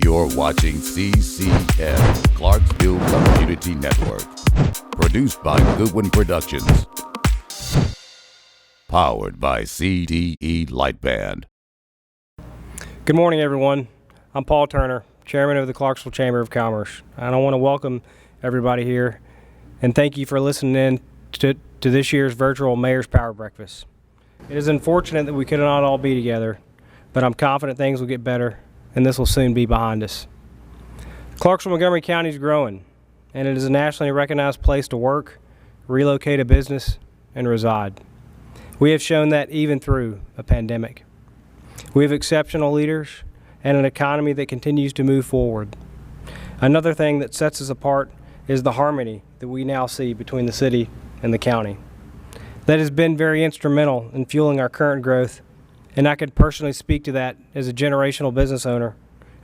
You're watching CCN, Clarksville Community Network. Produced by Goodwin Productions. Powered by CDE Light Band. Good morning, everyone. I'm Paul Turner, Chairman of the Clarksville Chamber of Commerce. And I want to welcome everybody here and thank you for listening in to this year's virtual Mayor's Power Breakfast. It is unfortunate that we could not all be together, but I'm confident things will get better and this will soon be behind us. Clarksville, Montgomery County is growing, and it is a nationally recognized place to work, relocate a business, and reside. We have shown that even through a pandemic. We have exceptional leaders and an economy that continues to move forward. Another thing that sets us apart is the harmony that we now see between the city and the county. That has been very instrumental in fueling our current growth, and I could personally speak to that as a generational business owner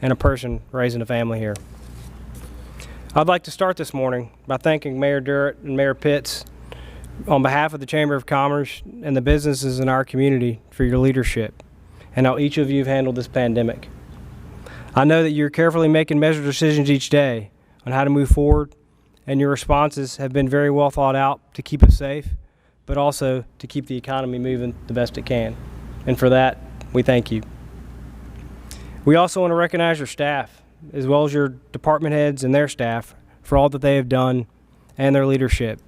and a person raising a family here. I'd like to start this morning by thanking Mayor Durrett and Mayor Pitts on behalf of the Chamber of Commerce and the businesses in our community for your leadership and how each of you have handled this pandemic. I know that you're carefully making measured decisions each day on how to move forward, and your responses have been very well thought out to keep us safe, but also to keep the economy moving the best it can. And for that, we thank you. We also want to recognize your staff, as well as your department heads and their staff, for all that they have done and their leadership.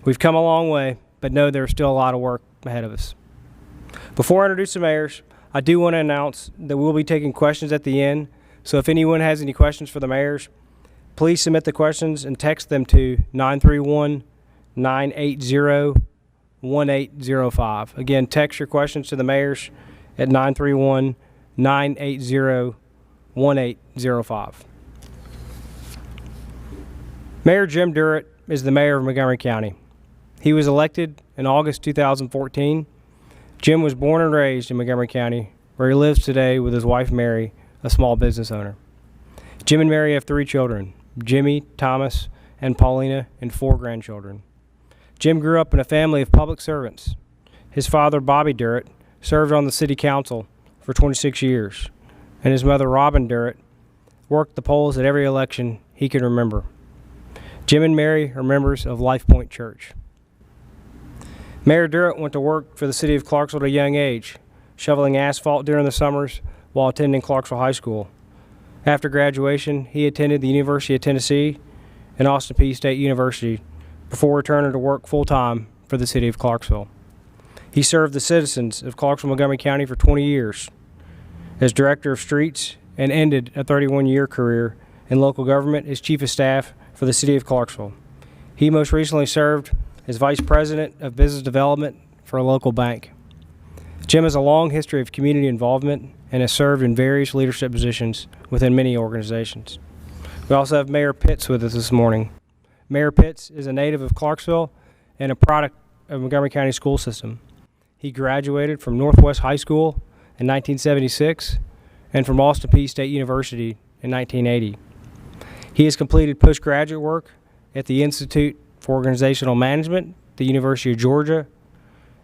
We've come a long way, but know there's still a lot of work ahead of us. Before I introduce the mayors, I do want to announce that we'll be taking questions at the end, so if anyone has any questions for the mayors, please submit the questions and text them to 931-980-1805. Again, text your questions to the mayors at 931-980-1805. Mayor Jim Durrett is the mayor of Montgomery County. He was elected in August 2014. Jim was born and raised in Montgomery County, where he lives today with his wife Mary, a small business owner. Jim and Mary have 3 children, Jimmy, Thomas, and Paulina, and 4 grandchildren. Jim grew up in a family of public servants. His father, Bobby Durrett, served on the city council for 26 years, and his mother, Robin Durrett, worked the polls at every election he could remember. Jim and Mary are members of Life Point Church. Mayor Durrett went to work for the city of Clarksville at a young age, shoveling asphalt during the summers while attending Clarksville High School. After graduation, he attended the University of Tennessee and Austin Peay State University before returning to work full-time for the city of Clarksville. He served the citizens of Clarksville, Montgomery County for 20 years as Director of Streets and ended a 31-year career in local government as Chief of Staff for the city of Clarksville. He most recently served as Vice President of Business Development for a local bank. Jim has a long history of community involvement and has served in various leadership positions within many organizations. We also have Mayor Pitts with us this morning. Mayor Pitts is a native of Clarksville and a product of Montgomery County school system. He graduated from Northwest High School in 1976 and from Austin Peay State University in 1980. He has completed postgraduate work at the Institute for Organizational Management, the University of Georgia,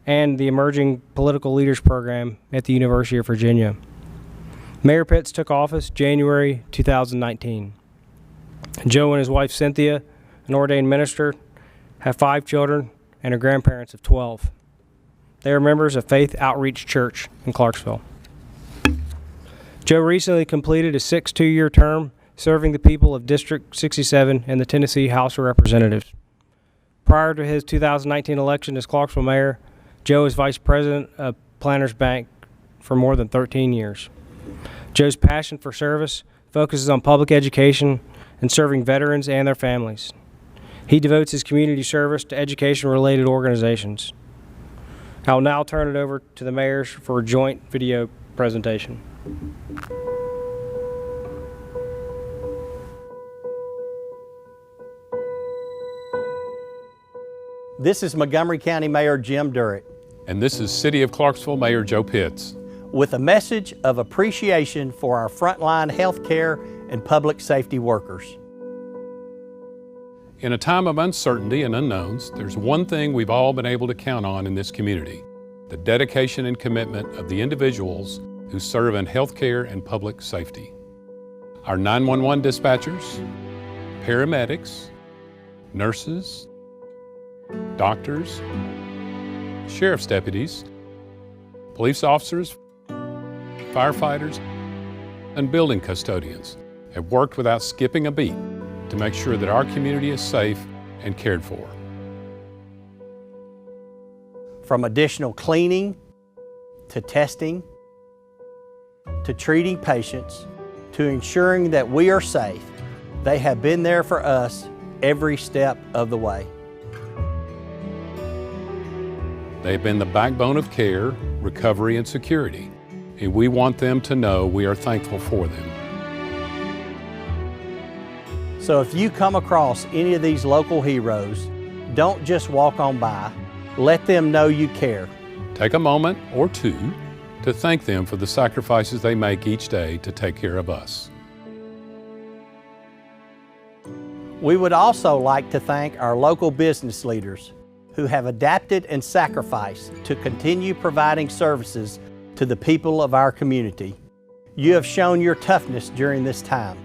and the Emerging Political Leaders Program at the University of Virginia. Mayor Pitts took office January 2019. Joe and his wife Cynthia, an ordained minister, have 5 children and are grandparents of 12. They are members of Faith Outreach Church in Clarksville. Joe recently completed a 6 2-year term serving the people of District 67 in the Tennessee House of Representatives. Prior to his 2019 election as Clarksville mayor, Joe is vice president of Planters Bank for more than 13 years. Joe's passion for service focuses on public education and serving veterans and their families. He devotes his community service to education-related organizations. I will now turn it over to the mayors for a joint video presentation. This is Montgomery County Mayor Jim Durrett. And this is City of Clarksville Mayor Joe Pitts. With a message of appreciation for our frontline healthcare and public safety workers. In a time of uncertainty and unknowns, there's one thing we've all been able to count on in this community: the dedication and commitment of the individuals who serve in healthcare and public safety. our 911 dispatchers, paramedics, nurses, doctors, sheriff's deputies, police officers, firefighters, and building custodians have worked without skipping a beat to make sure that our community is safe and cared for. From additional cleaning, to testing, to treating patients, to ensuring that we are safe, they have been there for us every step of the way. They have been the backbone of care, recovery, and security, and we want them to know we are thankful for them. So if you come across any of these local heroes, don't just walk on by. Let them know you care. Take a moment or two to thank them for the sacrifices they make each day to take care of us. We would also like to thank our local business leaders who have adapted and sacrificed to continue providing services to the people of our community. You have shown your toughness during this time.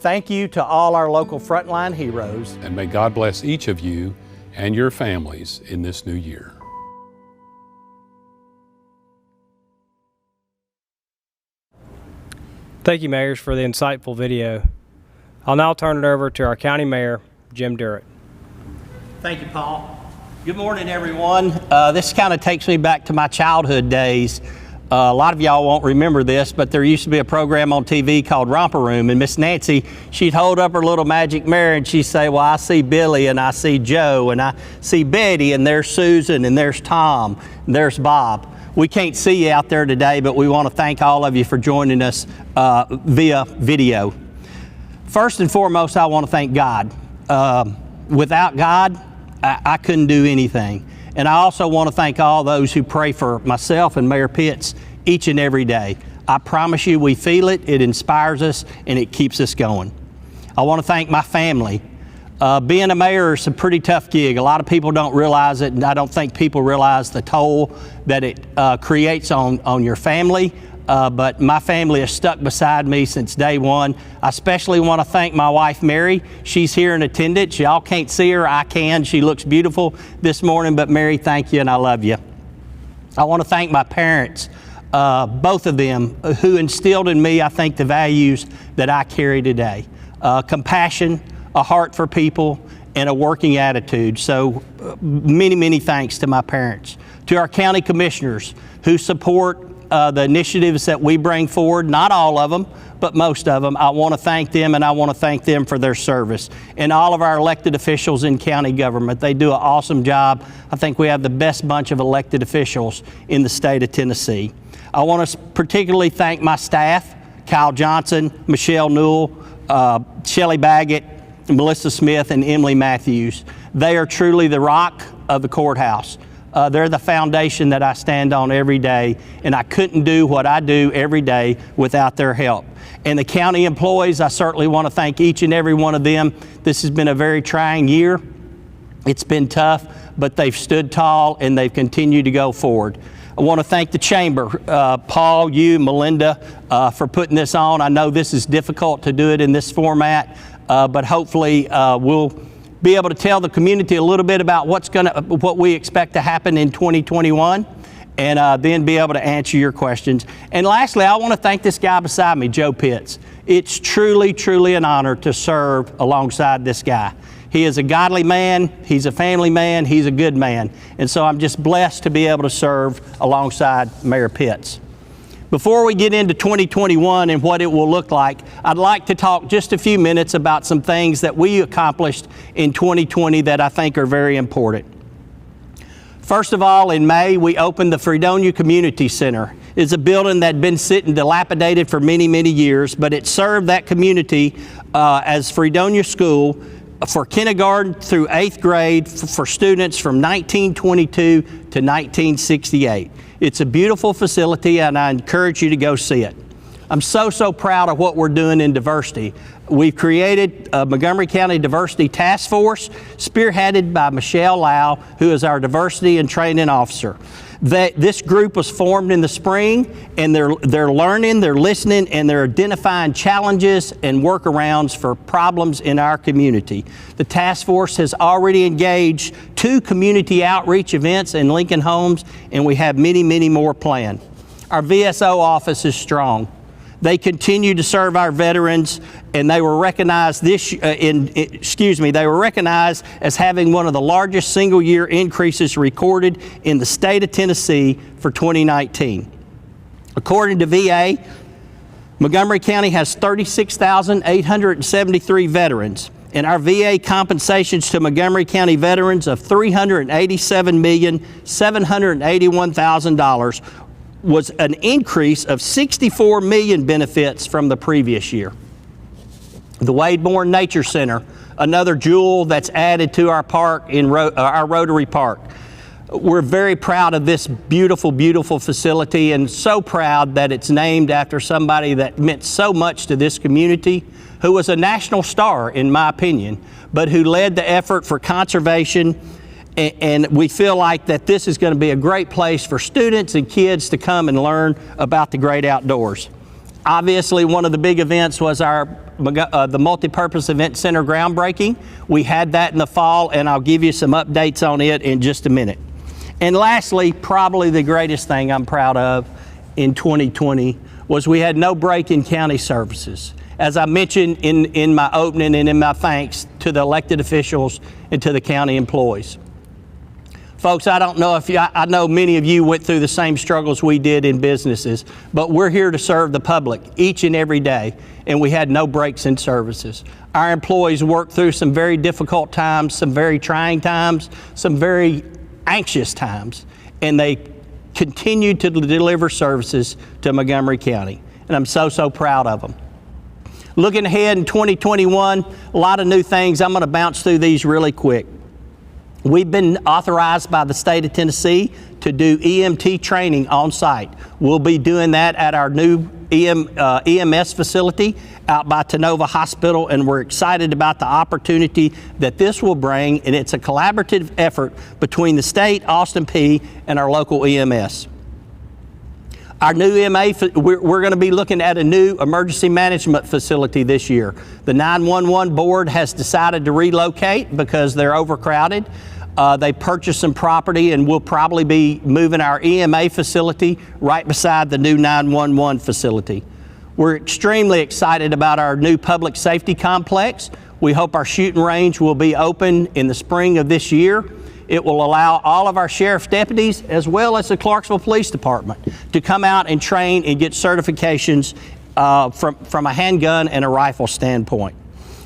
Thank you to all our local frontline heroes. And may God bless each of you and your families in this new year. Thank you, Mayors, for the insightful video. I'll now turn it over to our County Mayor, Jim Durrett. Thank you, Paul. Good morning, everyone. This kind of takes me back to my childhood days. A lot of y'all won't remember this, but there used to be a program on TV called Romper Room, and Miss Nancy, she'd hold up her little magic mirror and she'd say, well, I see Billy and I see Joe and I see Betty and there's Susan and there's Tom and there's Bob. We can't see you out there today, but we want to thank all of you for joining us via video. First and foremost, I want to thank God. Without God, I couldn't do anything. And I also want to thank all those who pray for myself and Mayor Pitts each and every day. I promise you we feel it, it inspires us, and it keeps us going. I want to thank my family. Being a mayor is a pretty tough gig. A lot of people don't realize it, and I don't think people realize the toll that it creates on your family. But my family has stuck beside me since day one. I especially want to thank my wife, Mary. She's here in attendance. Y'all can't see her, I can. She looks beautiful this morning, but Mary, thank you and I love you. I want to thank my parents, both of them, who instilled in me, I think, the values that I carry today. Compassion, a heart for people, and a working attitude. So many, many thanks to my parents. To our county commissioners who support the initiatives that we bring forward, not all of them, but most of them. I want to thank them, and I want to thank them for their service. And all of our elected officials in county government, they do an awesome job. I think we have the best bunch of elected officials in the state of Tennessee. I want to particularly thank my staff, Kyle Johnson, Michelle Newell, Shelley Baggett, Melissa Smith, and Emily Matthews. They are truly the rock of the courthouse. They're the foundation that I stand on every day, and I couldn't do what I do every day without their help. And the county employees, I certainly want to thank each and every one of them. This has been a very trying year. It's been tough, but they've stood tall and they've continued to go forward. I want to thank the chamber, Paul, you, Melinda, for putting this on. I know this is difficult to do it in this format, but hopefully we'll be able to tell the community a little bit about what we expect to happen in 2021, and then be able to answer your questions. And lastly, I want to thank this guy beside me, Joe Pitts. It's truly, truly an honor to serve alongside this guy. He is a godly man, he's a family man, he's a good man. And so I'm just blessed to be able to serve alongside Mayor Pitts. Before we get into 2021 and what it will look like, I'd like to talk just a few minutes about some things that we accomplished in 2020 that I think are very important. First of all, in May, we opened the Fredonia Community Center. It's a building that had been sitting dilapidated for many, many years, but it served that community as Fredonia School for kindergarten through 8th grade for students from 1922 to 1968. It's a beautiful facility, and I encourage you to go see it. I'm so proud of what we're doing in diversity. We've created a Montgomery County Diversity Task Force, spearheaded by Michelle Lau, who is our Diversity and Training Officer. This group was formed in the spring, and they're learning, they're listening, and they're identifying challenges and workarounds for problems in our community. The task force has already engaged 2 community outreach events in Lincoln Homes, and we have many, many more planned. Our VSO office is strong. They continue to serve our veterans, and they were recognized they were recognized as having one of the largest single-year increases recorded in the state of Tennessee for 2019. According to VA, Montgomery County has 36,873 veterans, and our VA compensations to Montgomery County veterans of $387,781,000 was an increase of 64 million benefits from the previous year. The Wadebourne Nature Center, another jewel that's added to our park in our Rotary Park. We're very proud of this beautiful, beautiful facility, and so proud that it's named after somebody that meant so much to this community, who was a national star, in my opinion, but who led the effort for conservation. And we feel like that this is going to be a great place for students and kids to come and learn about the great outdoors. Obviously, one of the big events was the Multipurpose Event Center groundbreaking. We had that in the fall, and I'll give you some updates on it in just a minute. And lastly, probably the greatest thing I'm proud of in 2020 was we had no break in county services. As I mentioned in my opening and in my thanks to the elected officials and to the county employees. Folks, I don't know I know many of you went through the same struggles we did in businesses, but we're here to serve the public each and every day, and we had no breaks in services. Our employees worked through some very difficult times, some very trying times, some very anxious times, and they continued to deliver services to Montgomery County, and I'm so, so proud of them. Looking ahead in 2021, a lot of new things. I'm going to bounce through these really quick. We've been authorized by the state of Tennessee to do EMT training on site. We'll be doing that at our new EMS facility out by Tenova Hospital, and we're excited about the opportunity that this will bring, and it's a collaborative effort between the state, Austin Peay, and our local EMS. Our new we're going to be looking at a new emergency management facility this year. The 911 board has decided to relocate because they're overcrowded. They purchased some property, and we'll probably be moving our EMA facility right beside the new 911 facility. We're extremely excited about our new public safety complex. We hope our shooting range will be open in the spring of this year. It will allow all of our sheriff's deputies, as well as the Clarksville Police Department, to come out and train and get certifications from a handgun and a rifle standpoint.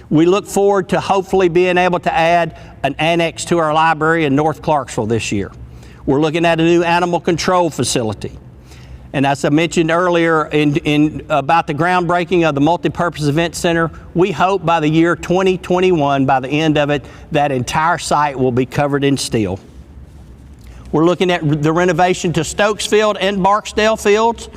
We look forward to hopefully being able to add an annex to our library in North Clarksville this year. We're looking at a new animal control facility. And as I mentioned earlier about the groundbreaking of the Multipurpose Event Center, we hope by the year 2021, by the end of it, that entire site will be covered in steel. We're looking at the renovation to Stokes Field and Barksdale fields.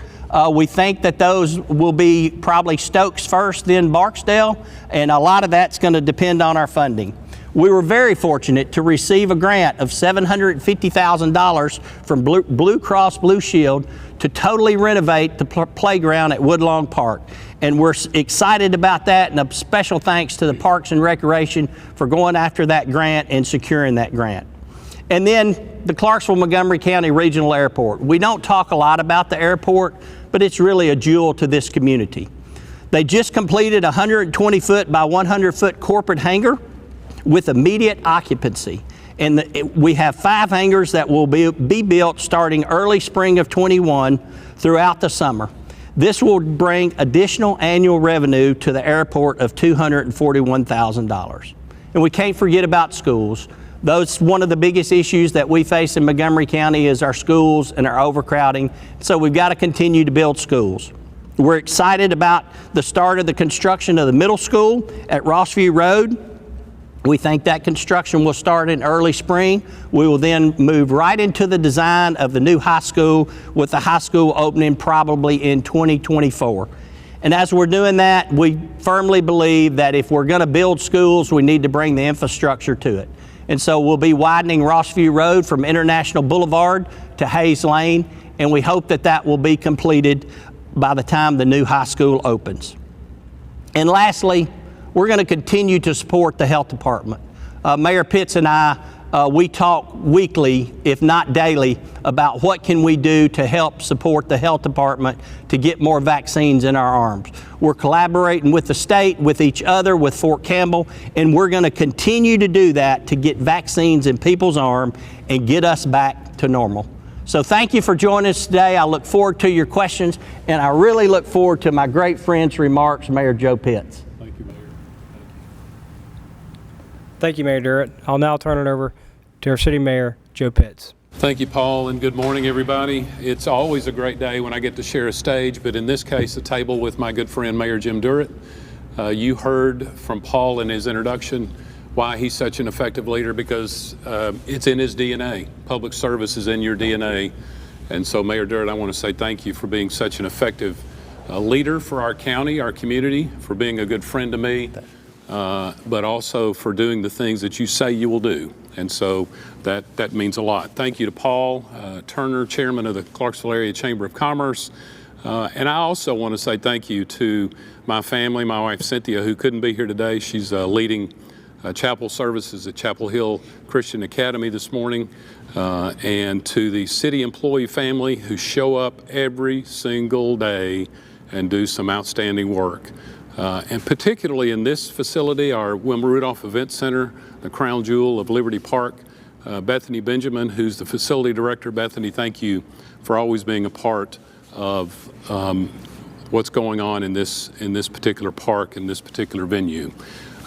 We think that those will be probably Stokes first, then Barksdale, and a lot of that's going to depend on our funding. We were very fortunate to receive a grant of $750,000 from Blue Cross Blue Shield to totally renovate the playground at Woodlawn Park. And we're excited about that, and a special thanks to the Parks and Recreation for going after that grant and securing that grant. And then the Clarksville-Montgomery County Regional Airport. We don't talk a lot about the airport, but it's really a jewel to this community. They just completed a 120-foot by 100-foot corporate hangar with immediate occupancy. And we have 5 hangars that will be built starting early spring of 21 throughout the summer. This will bring additional annual revenue to the airport of $241,000. And we can't forget about schools. That's one of the biggest issues that we face in Montgomery County is our schools and our overcrowding. So we've got to continue to build schools. We're excited about the start of the construction of the middle school at Rossview Road. We think that construction will start in early spring. We will then move right into the design of the new high school, with the high school opening probably in 2024. And as we're doing that, we firmly believe that if we're going to build schools, we need to bring the infrastructure to it. And so we'll be widening Rossview Road from International Boulevard to Hayes Lane, and we hope that that will be completed by the time the new high school opens. And lastly, we're going to continue to support the health department. Mayor Pitts and I, we talk weekly, if not daily, about what can we do to help support the health department to get more vaccines in our arms. We're collaborating with the state, with each other, with Fort Campbell, and we're going to continue to do that to get vaccines in people's arms and get us back to normal. So thank you for joining us today. I look forward to your questions, and I really look forward to my great friend's remarks, Mayor Joe Pitts. Thank you, Mayor. Thank you, Mayor Durrett. I'll now turn it over to our city mayor, Joe Pitts. Thank you, Paul, and good morning, everybody. It's always a great day when I get to share a stage, but in this case, a table with my good friend, Mayor Jim Durrett. You heard from Paul in his introduction why he's such an effective leader, because it's in his DNA. Public service is in your DNA. And so, Mayor Durrett, I want to say thank you for being such an effective leader for our county, our community, for being a good friend to me, but also for doing the things that you say you will do. And so that means a lot. Thank you to Paul Turner, chairman of the Clarksville Area Chamber of Commerce. And I also want to say thank you to my family, my wife Cynthia, who couldn't be here today. She's leading chapel services at Chapel Hill Christian Academy this morning, and to the city employee family who show up every single day and do some outstanding work. And particularly in this facility, our Wilma Rudolph Event Center, the crown jewel of Liberty Park, Bethany Benjamin, who's the facility director. Bethany, thank you for always being a part of what's going on in this particular park, in this particular venue.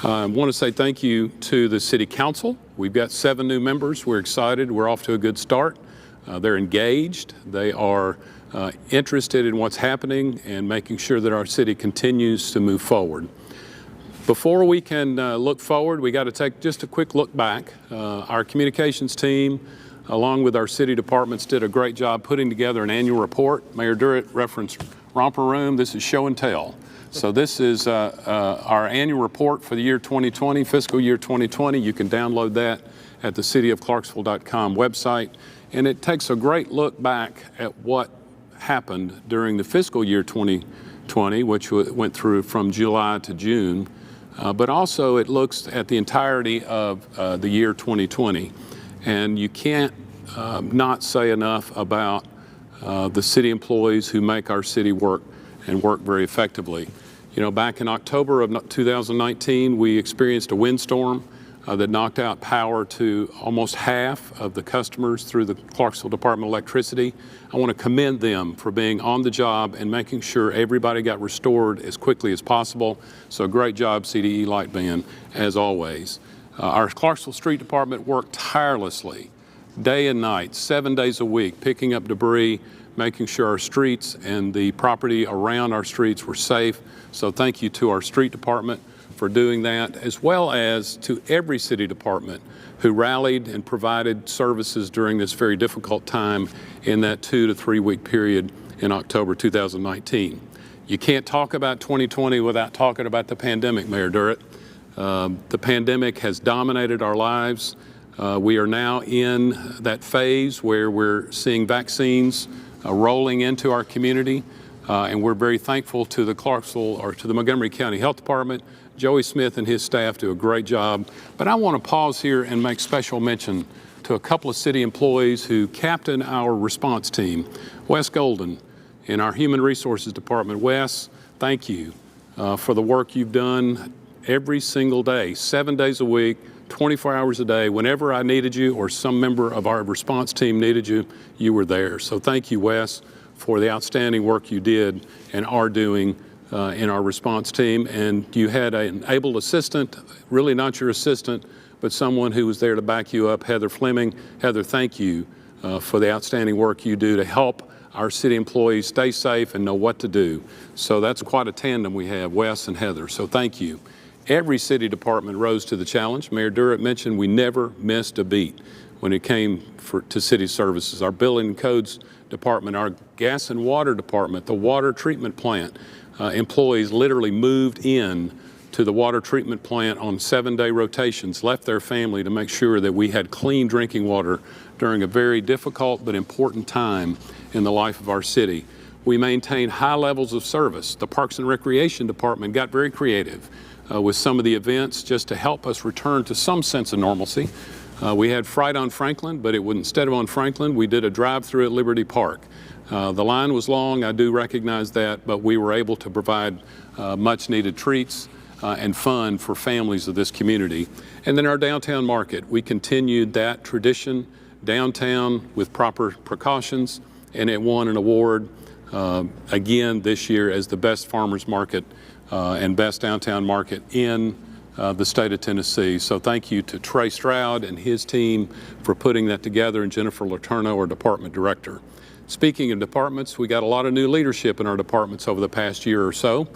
I want to say thank you to the City Council. We've got 7 new members. We're excited. We're off to a good start. They're engaged. They are interested in what's happening and making sure that our city continues to move forward. Before we can look forward, we got to take just a quick look back. Our communications team, along with our city departments, did a great job putting together an annual report. Mayor Durrett referenced Romper Room. This is show and tell. So this is our annual report for the year 2020, fiscal year 2020. You can download that at the cityofclarksville.com website. And it takes a great look back at what happened during the fiscal year 2020, which went through from July to June. But also it looks at the entirety of the year 2020. And you can't not say enough about the city employees who make our city work and work very effectively. You know, back in October of 2019, we experienced a windstorm that knocked out power to almost half of the customers through the Clarksville Department of Electricity. I want to commend them for being on the job and making sure everybody got restored as quickly as possible. So great job, CDE Light Band, as always. Our Clarksville Street Department worked tirelessly, day and night, 7 days a week, picking up debris, making sure our streets and the property around our streets were safe. So thank you to our street department for doing that, as well as to every city department who rallied and provided services during this very difficult time in that 2 to 3 week period in October 2019. You can't talk about 2020 without talking about the pandemic, Mayor Durrett. The pandemic has dominated our lives. We are now in that phase where we're seeing vaccines rolling into our community, and we're very thankful to the Clarksville, or to the Montgomery County Health Department. Joey Smith and his staff do a great job. But I want to pause here and make special mention to a couple of city employees who captain our response team. Wes Golden in our Human Resources Department. Wes, thank you for the work you've done every single day, 7 days a week, 24 hours a day. Whenever I needed you or some member of our response team needed you, you were there. So thank you, Wes, for the outstanding work you did and are doing in our response team. And you had an able assistant, really not your assistant, but someone who was there to back you up, Heather Fleming. Heather, thank you for the outstanding work you do to help our city employees stay safe and know what to do. So that's quite a tandem we have, Wes and Heather, so thank you. Every city department rose to the challenge. Mayor Durrett mentioned we never missed a beat when it came to city services. Our building and codes department, our gas and water department, the water treatment plant, employees literally moved in to the water treatment plant on 7-day rotations, left their family to make sure that we had clean drinking water during a very difficult but important time in the life of our city. We maintain high levels of service. The Parks and Recreation Department got very creative with some of the events just to help us return to some sense of normalcy. We had Fright on Franklin, but instead of on Franklin, we did a drive-through at Liberty Park. The line was long, I do recognize that, but we were able to provide much-needed treats and fun for families of this community. And then our downtown market, we continued that tradition downtown with proper precautions, and it won an award again this year as the best farmers market and best downtown market in the state of Tennessee. So thank you to Trey Stroud and his team for putting that together, and Jennifer Letourneau, our department director. Speaking of departments, we got a lot of new leadership in our departments over the past year or so.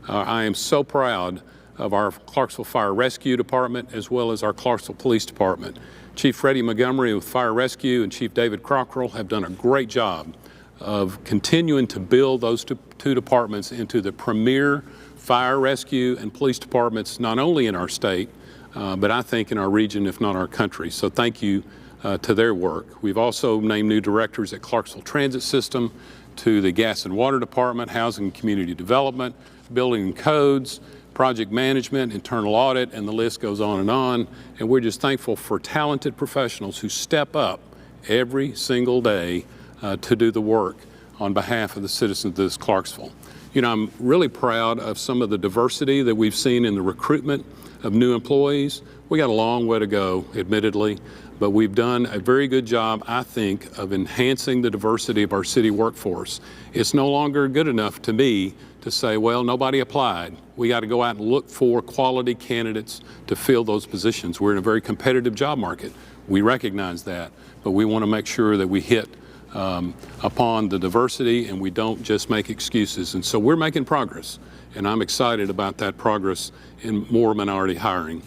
I am so proud of our Clarksville Fire Rescue Department as well as our Clarksville Police Department. Chief Freddie Montgomery with Fire Rescue and Chief David Cockrell have done a great job of continuing to build those two departments into the premier fire rescue and police departments, not only in our state, but I think in our region, if not our country. So thank you to their work. We've also named new directors at Clarksville Transit System, to the Gas and Water Department, Housing and Community Development, Building and Codes, Project Management, Internal Audit, and the list goes on. And we're just thankful for talented professionals who step up every single day to do the work on behalf of the citizens of this Clarksville. You know, I'm really proud of some of the diversity that we've seen in the recruitment of new employees. We got a long way to go, admittedly, but we've done a very good job, I think, of enhancing the diversity of our city workforce. It's no longer good enough to me to say, well, nobody applied. We got to go out and look for quality candidates to fill those positions. We're in a very competitive job market. We recognize that, but we want to make sure that we hit upon the diversity and we don't just make excuses. And so we're making progress, and I'm excited about that progress in more minority hiring.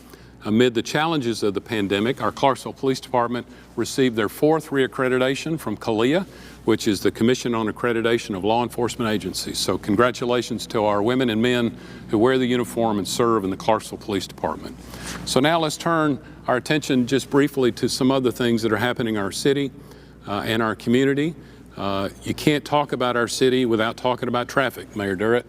Amid the challenges of the pandemic, our Clarksville Police Department received their 4th reaccreditation from CALEA, which is the Commission on Accreditation of Law Enforcement Agencies. So congratulations to our women and men who wear the uniform and serve in the Clarksville Police Department. So now let's turn our attention just briefly to some other things that are happening in our city and our community. You can't talk about our city without talking about traffic, Mayor Durrett.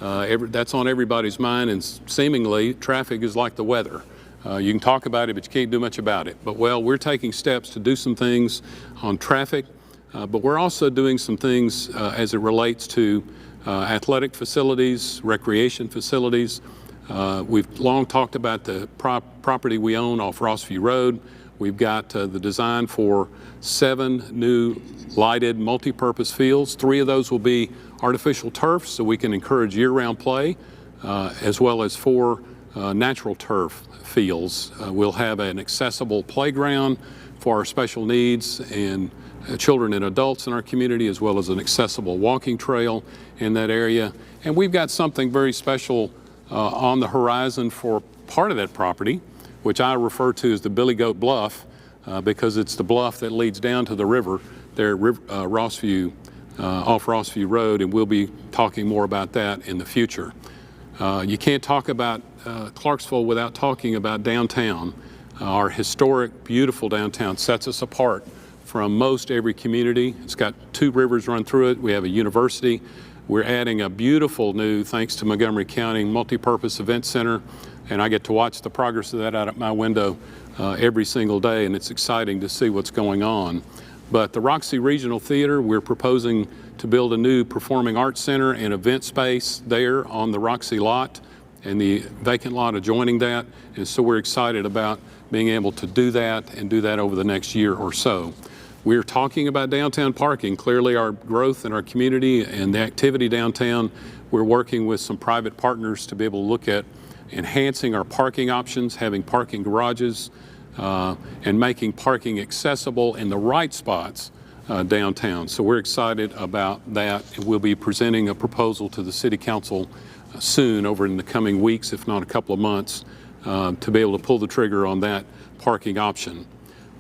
That's on everybody's mind, and seemingly traffic is like the weather. You can talk about it, but you can't do much about it. But well, we're taking steps to do some things on traffic, but we're also doing some things as it relates to athletic facilities, recreation facilities. We've long talked about the property we own off Rossview Road. We've got the design for 7 new lighted multi-purpose fields. 3 of those will be artificial turf, so we can encourage year-round play, as well as 4 natural turf fields. We'll have an accessible playground for our special needs and children and adults in our community, as well as an accessible walking trail in that area. And we've got something very special on the horizon for part of that property, which I refer to as the Billy Goat Bluff, because it's the bluff that leads down to the river there at Rossview, off Rossview Road, and we'll be talking more about that in the future. You can't talk about Clarksville without talking about downtown. Our historic, beautiful downtown sets us apart from most every community. It's got 2 rivers run through it. We have a university. We're adding a beautiful new, thanks to Montgomery County, multi-purpose event center, and I get to watch the progress of that out of my window every single day, and it's exciting to see what's going on. But the Roxy Regional Theater, we're proposing to build a new performing arts center and event space there on the Roxy lot and the vacant lot adjoining that. And so we're excited about being able to do that and do that over the next year or so. We're talking about downtown parking. Clearly our growth in our community and the activity downtown, we're working with some private partners to be able to look at enhancing our parking options, having parking garages, and making parking accessible in the right spots downtown. So we're excited about that, and we'll be presenting a proposal to the City Council soon, over in the coming weeks, if not a couple of months, to be able to pull the trigger on that parking option.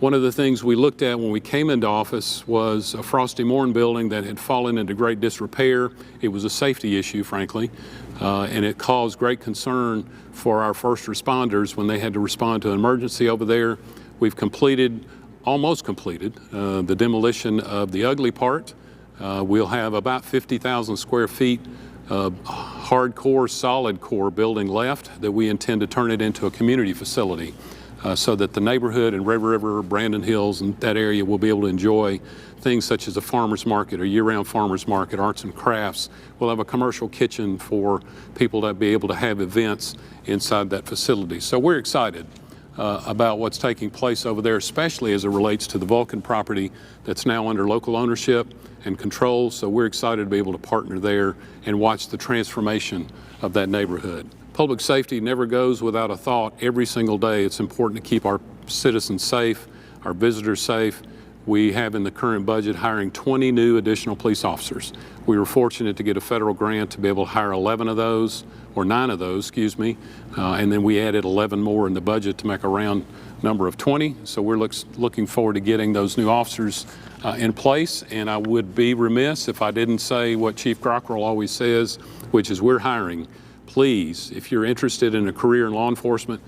One of the things we looked at when we came into office was a Frosty Mourn building that had fallen into great disrepair. It was a safety issue, frankly. and it caused great concern for our first responders when they had to respond to an emergency over there. We've almost completed the demolition of the ugly part. We'll have about 50,000 square feet of hardcore, solid core building left that we intend to turn it into a community facility so that the neighborhood and Red River, Brandon Hills, and that area will be able to enjoy things such as a farmer's market, a year-round farmer's market, arts and crafts. We'll have a commercial kitchen for people to be able to have events inside that facility. So we're excited about what's taking place over there, especially as it relates to the Vulcan property that's now under local ownership and control. So we're excited to be able to partner there and watch the transformation of that neighborhood. Public safety never goes without a thought. Every single day it's important to keep our citizens safe, our visitors safe. We have in the current budget hiring 20 new additional police officers. We were fortunate to get a federal grant to be able to hire 11 of those, or 9 of those, excuse me, and then we added 11 more in the budget to make a round number of 20. So we're looking forward to getting those new officers in place, and I would be remiss if I didn't say what Chief Grockrell always says, which is we're hiring. Please, if you're interested in a career in law enforcement,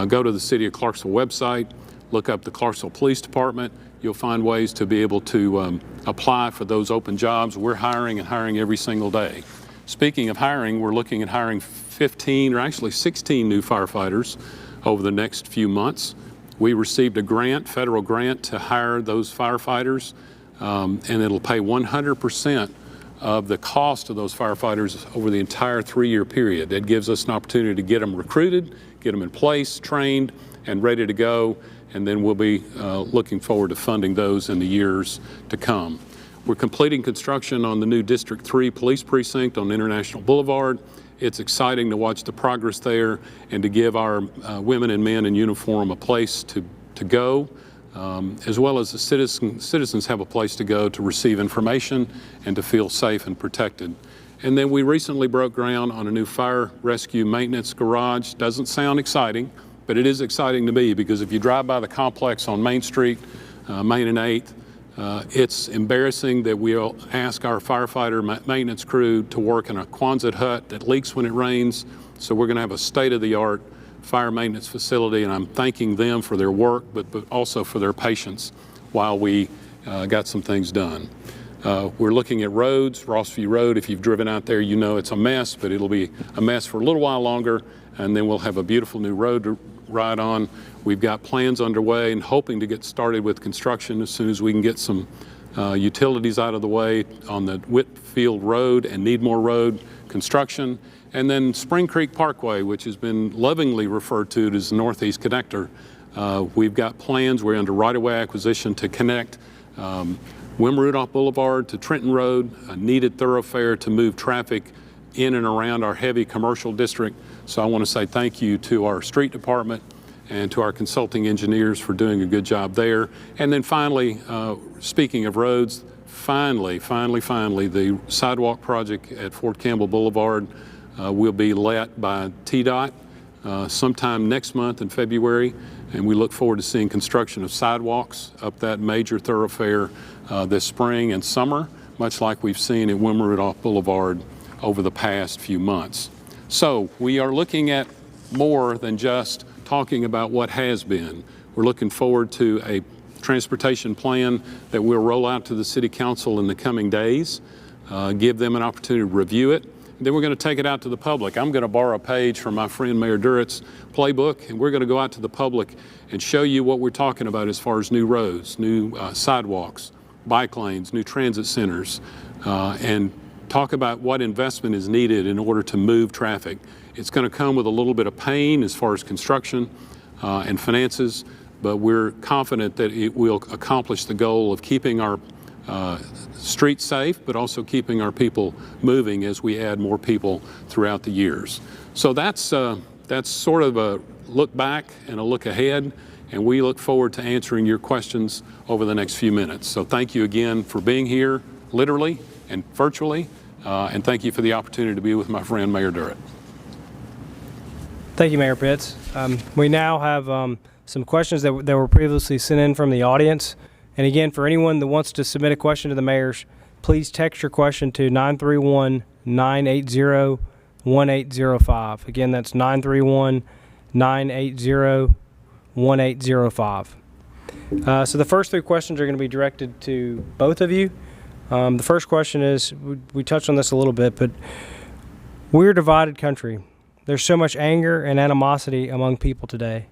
go to the City of Clarksville website, look up the Clarksville Police Department. You'll find ways to be able to apply for those open jobs. We're hiring and hiring every single day. Speaking of hiring, we're looking at hiring 15 or actually 16 new firefighters over the next few months. We received a grant, federal grant, to hire those firefighters, and it'll pay 100% of the cost of those firefighters over the entire 3-year period. That gives us an opportunity to get them recruited, get them in place, trained, and ready to go, and then we'll be looking forward to funding those in the years to come. We're completing construction on the new District 3 police precinct on International Boulevard. It's exciting to watch the progress there and to give our women and men in uniform a place to go, as well as the citizens have a place to go to receive information and to feel safe and protected. And then we recently broke ground on a new fire rescue maintenance garage. Doesn't sound exciting, but it is exciting to me because if you drive by the complex on Main Street, Main and 8th, it's embarrassing that we'll ask our firefighter maintenance crew to work in a Quonset hut that leaks when it rains. So we're going to have a state-of-the-art fire maintenance facility, and I'm thanking them for their work, but also for their patience while we got some things done. We're looking at roads. Rossview Road, if you've driven out there, you know it's a mess, but it'll be a mess for a little while longer, and then we'll have a beautiful new road to ride on. We've got plans underway and hoping to get started with construction as soon as we can get some utilities out of the way on the Whitfield Road and Needmore Road construction. And then Spring Creek Parkway, which has been lovingly referred to as the Northeast Connector. We've got plans. We're under right-of-way acquisition to connect Wim Rudolph Boulevard to Trenton Road, a needed thoroughfare to move traffic in and around our heavy commercial district. So I want to say thank you to our street department and to our consulting engineers for doing a good job there. And then finally, speaking of roads, finally, the sidewalk project at Fort Campbell Boulevard will be let by TDOT sometime next month in February, and we look forward to seeing construction of sidewalks up that major thoroughfare this spring and summer, much like we've seen at Wim Rudolph Boulevard over the past few months. So we are looking at more than just talking about what has been. We're looking forward to a transportation plan that we'll roll out to the City Council in the coming days, give them an opportunity to review it. Then we're going to take it out to the public. I'm going to borrow a page from my friend Mayor Durrett's playbook, and we're going to go out to the public and show you what we're talking about as far as new roads, new sidewalks, bike lanes, new transit centers, and talk about what investment is needed in order to move traffic. It's going to come with a little bit of pain as far as construction and finances, but we're confident that it will accomplish the goal of keeping our streets safe, but also keeping our people moving as we add more people throughout the years. So that's sort of a look back and a look ahead, and we look forward to answering your questions over the next few minutes. So thank you again for being here, literally and virtually, and thank you for the opportunity to be with my friend Mayor Durrett. Thank you, Mayor Pitts. We now have some questions that were previously sent in from the audience. And again, for anyone that wants to submit a question to the mayors, please text your question to 931-980-1065. 931-980-1805. Again, that's 931-980-1805. So the first three questions are going to be directed to both of you. The first question is, we touched on this a little bit, but we're a divided country. There's so much anger and animosity among people today.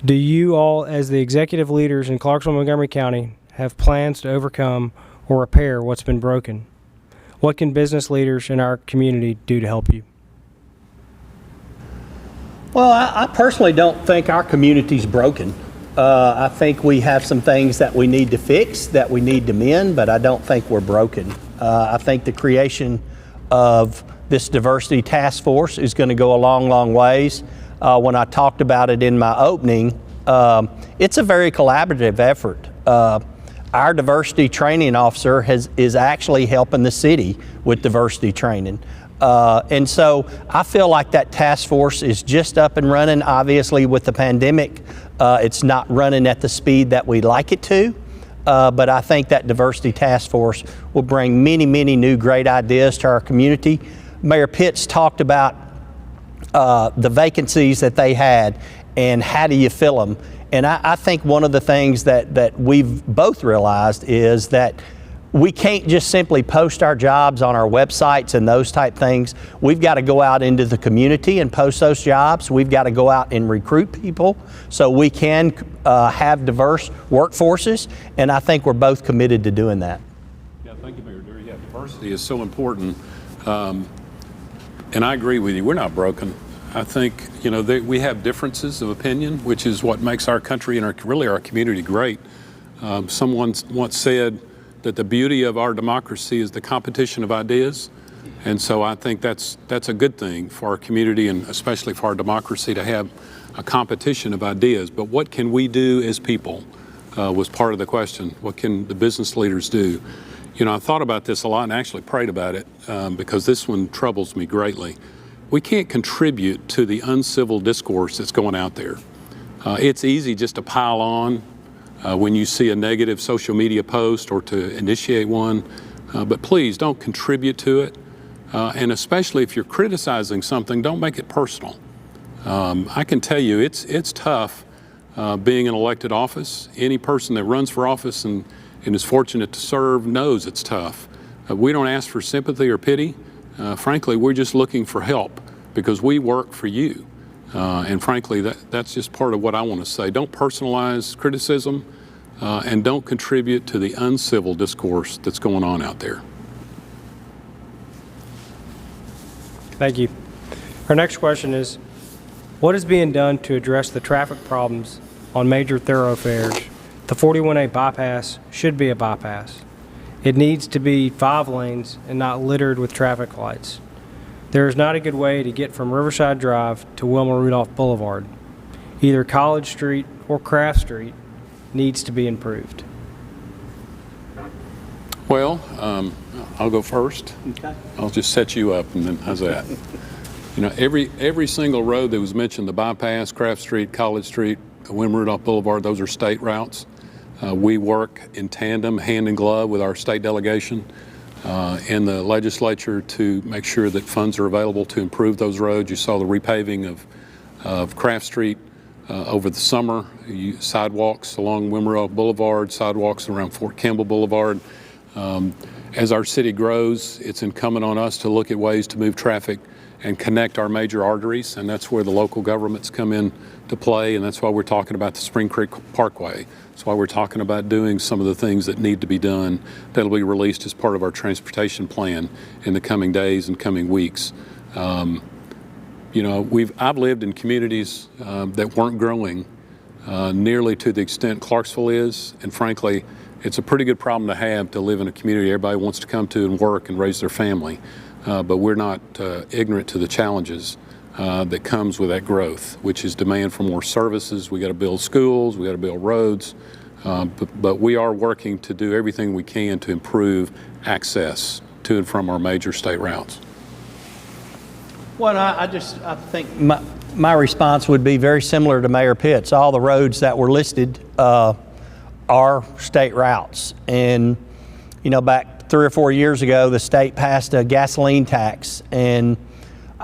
Do you all, as the executive leaders in Clarksville, Montgomery County, have plans to overcome or repair what's been broken? What can business leaders in our community do to help you? Well, I personally don't think our community's broken. I think we have some things that we need to fix, that we need to mend, but I don't think we're broken. I think the creation of this diversity task force is going to go a long, long ways. When I talked about it in my opening, it's a very collaborative effort. Our diversity training officer is actually helping the city with diversity training. And so I feel like that task force is just up and running. Obviously, with the pandemic, it's not running at the speed that we'd like it to. But I think that diversity task force will bring many, many new great ideas to our community. Mayor Pitts talked about the vacancies that they had and how do you fill them. And I think one of the things that we've both realized is that we can't just simply post our jobs on our websites and those type things. We've got to go out into the community and post those jobs. We've got to go out and recruit people so we can have diverse workforces. And I think we're both committed to doing that. Yeah, thank you, Mayor Durrett. Yeah, diversity is so important. And I agree with you. We're not broken. I think, we have differences of opinion, which is what makes our country and really our community great. Someone once said that the beauty of our democracy is the competition of ideas. And so I think that's a good thing for our community and especially for our democracy to have a competition of ideas. But what can we do as people was part of the question. What can the business leaders do? I thought about this a lot and actually prayed about it because this one troubles me greatly. We can't contribute to the uncivil discourse that's going out there. It's easy just to pile on when you see a negative social media post or to initiate one, but please don't contribute to it. And especially if you're criticizing something, don't make it personal. I can tell you it's tough being in elected office. Any person that runs for office and is fortunate to serve knows it's tough. We don't ask for sympathy or pity. Frankly, we're just looking for help because we work for you. And frankly, that's just part of what I want to say. Don't personalize criticism and don't contribute to the uncivil discourse that's going on out there. Thank you. Our next question is, what is being done to address the traffic problems on major thoroughfares? The 41A bypass should be a bypass. It needs to be 5 lanes and not littered with traffic lights. There is not a good way to get from Riverside Drive to Wilma Rudolph Boulevard. Either College Street or Craft Street needs to be improved. Well, I'll go first. Okay. I'll just set you up, and then how's that? Every single road that was mentioned, the bypass, Craft Street, College Street, Wilma Rudolph Boulevard, those are state routes. We work in tandem, hand in glove with our state delegation in the legislature to make sure that funds are available to improve those roads. You saw the repaving of Craft Street over the summer, sidewalks along Wilma Rudolph Boulevard, sidewalks around Fort Campbell Boulevard. As our city grows, it's incumbent on us to look at ways to move traffic and connect our major arteries, and that's where the local governments come in to play, and that's why we're talking about the Spring Creek Parkway. That's why we're talking about doing some of the things that need to be done that'll be released as part of our transportation plan in the coming days and coming weeks. I've lived in communities that weren't growing nearly to the extent Clarksville is, and frankly, it's a pretty good problem to have to live in a community everybody wants to come to and work and raise their family. But we're not ignorant to the challenges that comes with that growth, which is demand for more services. We got to build schools, we got to build roads, but we are working to do everything we can to improve access to and from our major state routes. Well, I think my response would be very similar to Mayor Pitts. All the roads that were listed are state routes, and back 3 or 4 years ago, the state passed a gasoline tax, and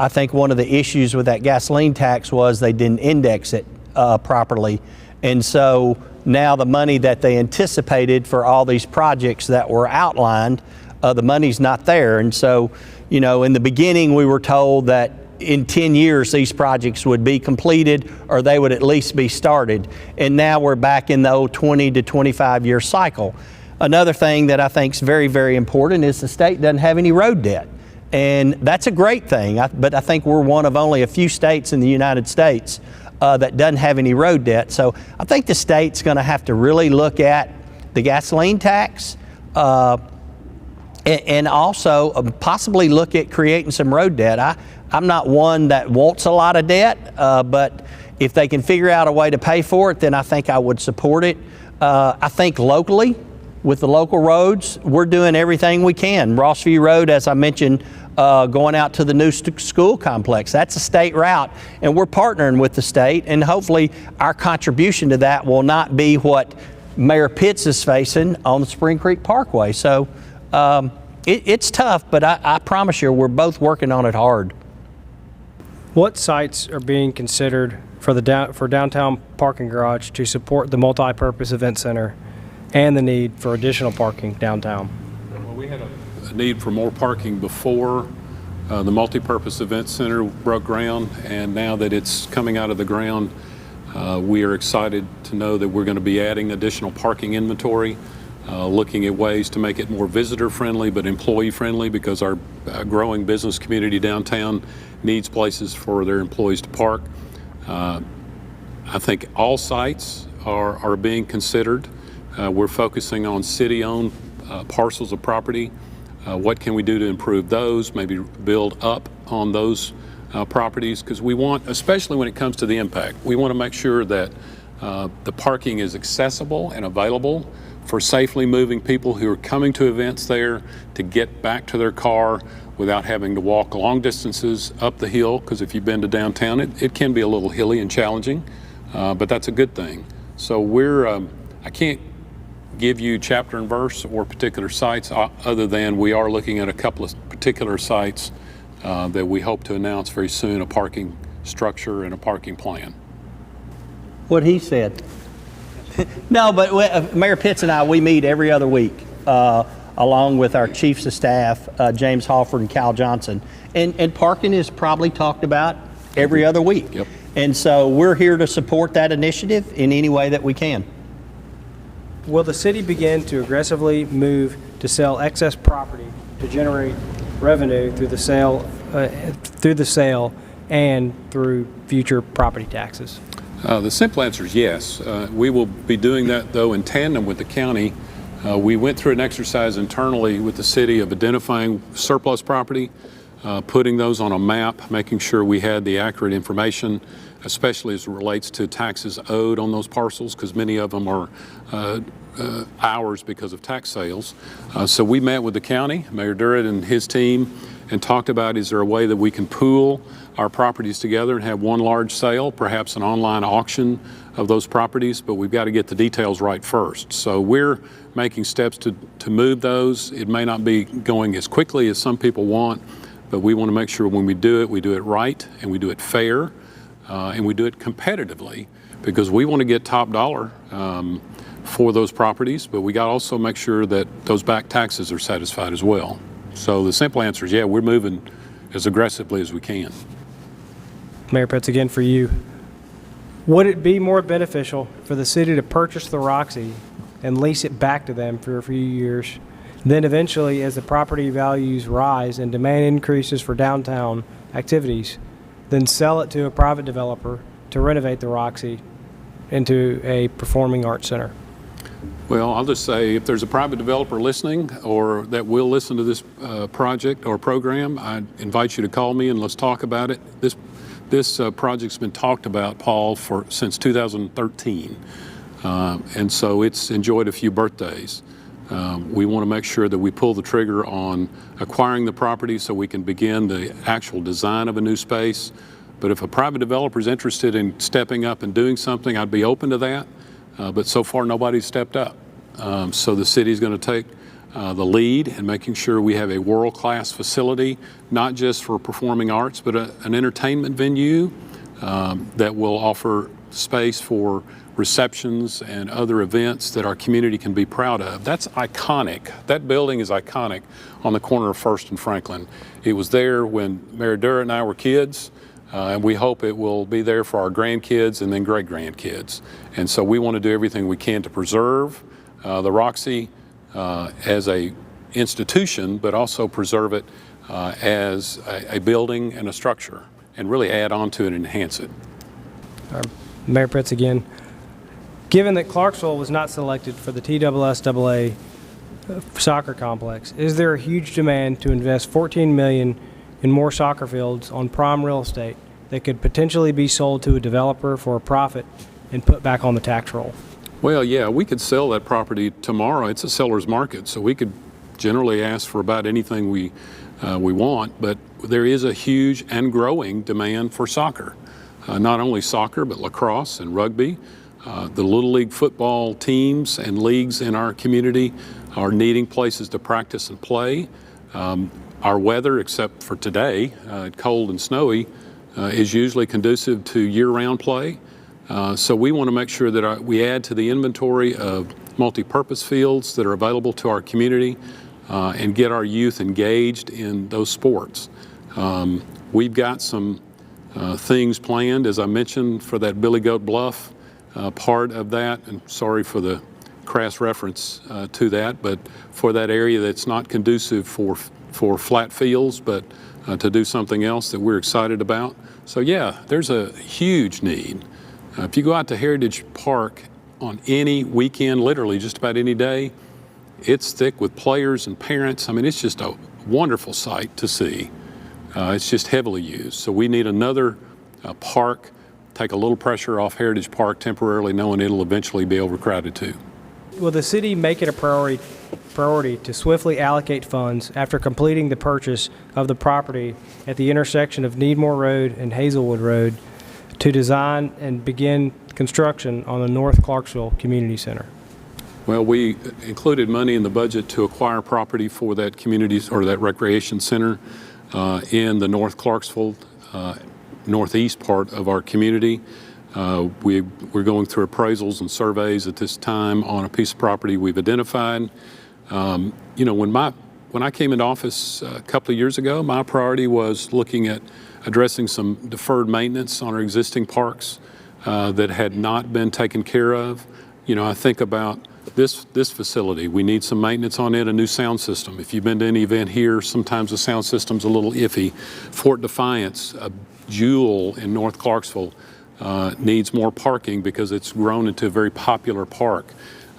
I think one of the issues with that gasoline tax was they didn't index it properly. And so now the money that they anticipated for all these projects that were outlined, the money's not there. And so, you know, in the beginning we were told that in 10 years these projects would be completed or they would at least be started. And now we're back in the old 20 to 25 year cycle. Another thing that I think is very, very important is the state doesn't have any road debt. And that's a great thing, but I think we're one of only a few states in the United States that doesn't have any road debt. So I think the state's going to have to really look at the gasoline tax and also possibly look at creating some road debt. I'm not one that wants a lot of debt, but if they can figure out a way to pay for it, then I think I would support it. I think locally, with the local roads, we're doing everything we can. Rossview Road, as I mentioned, going out to the new school complex, that's a state route, and we're partnering with the state, and hopefully our contribution to that will not be what Mayor Pitts is facing on the Spring Creek Parkway. So it's tough, but I promise you we're both working on it hard. What sites are being considered for downtown parking garage to support the multi-purpose event center and the need for additional parking downtown? Well, we had a need for more parking before the multi-purpose event center broke ground, and now that it's coming out of the ground, we are excited to know that we're going to be adding additional parking inventory, looking at ways to make it more visitor friendly but employee friendly, because our growing business community downtown needs places for their employees to park. I think all sites are being considered. We're focusing on city-owned parcels of property. What can we do to improve those, maybe build up on those properties, because we want, especially when it comes to the impact, we want to make sure that the parking is accessible and available for safely moving people who are coming to events there to get back to their car without having to walk long distances up the hill, because if you've been to downtown, it can be a little hilly and challenging, but that's a good thing. So I can't give you chapter and verse or particular sites other than we are looking at a couple of particular sites that we hope to announce very soon, a parking structure and a parking plan. What he said. No, but Mayor Pitts and I, we meet every other week along with our chiefs of staff, James Halford and Cal Johnson. And parking is probably talked about every other week. Yep. And so we're here to support that initiative in any way that we can. Will the city begin to aggressively move to sell excess property to generate revenue through the sale and through future property taxes? The simple answer is yes. We will be doing that, though, in tandem with the county. We went through an exercise internally with the city of identifying surplus property, putting those on a map, making sure we had the accurate information, especially as it relates to taxes owed on those parcels, because many of them are ours because of tax sales. So we met with the county, Mayor Durrett and his team, and talked about, is there a way that we can pool our properties together and have one large sale, perhaps an online auction of those properties, but we've got to get the details right first. So we're making steps to move those. It may not be going as quickly as some people want, but we want to make sure when we do it right, and we do it fair, and we do it competitively, because we want to get top dollar for those properties, but we got to also make sure that those back taxes are satisfied as well. So the simple answer is, yeah, we're moving as aggressively as we can. Mayor Pitts, again for you. Would it be more beneficial for the city to purchase the Roxy and lease it back to them for a few years, then eventually, as the property values rise and demand increases for downtown activities, then sell it to a private developer to renovate the Roxy into a performing arts center? Well, I'll just say, if there's a private developer listening or that will listen to this project or program, I invite you to call me and let's talk about it. This project's been talked about, Paul, since 2013, and so it's enjoyed a few birthdays. We want to make sure that we pull the trigger on acquiring the property so we can begin the actual design of a new space. But if a private developer is interested in stepping up and doing something, I'd be open to that. But so far, nobody's stepped up. So the city's going to take the lead in making sure we have a world-class facility, not just for performing arts, but an entertainment venue that will offer space for receptions and other events that our community can be proud of. That's iconic. That building is iconic on the corner of First and Franklin. It was there when Mayor Durrett and I were kids, and we hope it will be there for our grandkids and then great-grandkids. And so we want to do everything we can to preserve the Roxy as a institution, but also preserve it as a building and a structure, and really add on to it and enhance it. Mayor Pritz again. Given that Clarksville was not selected for the TSSAA soccer complex, is there a huge demand to invest $14 million in more soccer fields on prime real estate that could potentially be sold to a developer for a profit and put back on the tax roll? Well, yeah, we could sell that property tomorrow. It's a seller's market, so we could generally ask for about anything we want, but there is a huge and growing demand for soccer. Not only soccer, but lacrosse and rugby. The Little League football teams and leagues in our community are needing places to practice and play. Our weather, except for today, cold and snowy, is usually conducive to year-round play. So we want to make sure that we add to the inventory of multi-purpose fields that are available to our community and get our youth engaged in those sports. We've got some things planned, as I mentioned, for that Billy Goat Bluff part of that, and sorry for the crass reference to that, but for that area that's not conducive for flat fields, but to do something else that we're excited about. So yeah, there's a huge need. If you go out to Heritage Park on any weekend, literally just about any day, it's thick with players and parents. I mean, it's just a wonderful sight to see. It's just heavily used. So we need another park, take a little pressure off Heritage Park temporarily, knowing it'll eventually be overcrowded too. Will the city make it a priority to swiftly allocate funds after completing the purchase of the property at the intersection of Needmore Road and Hazelwood Road to design and begin construction on the North Clarksville Community Center? Well, we included money in the budget to acquire property for that community or that recreation center in the North Clarksville northeast part of our community. We're going through appraisals and surveys at this time on a piece of property we've identified. You know, when I came into office a couple of years ago, my priority was looking at addressing some deferred maintenance on our existing parks that had not been taken care of. You know, I think about this facility. We need some maintenance on it, a new sound system. If you've been to any event here, sometimes the sound system's a little iffy. Fort Defiance, a jewel in North Clarksville, needs more parking because it's grown into a very popular park.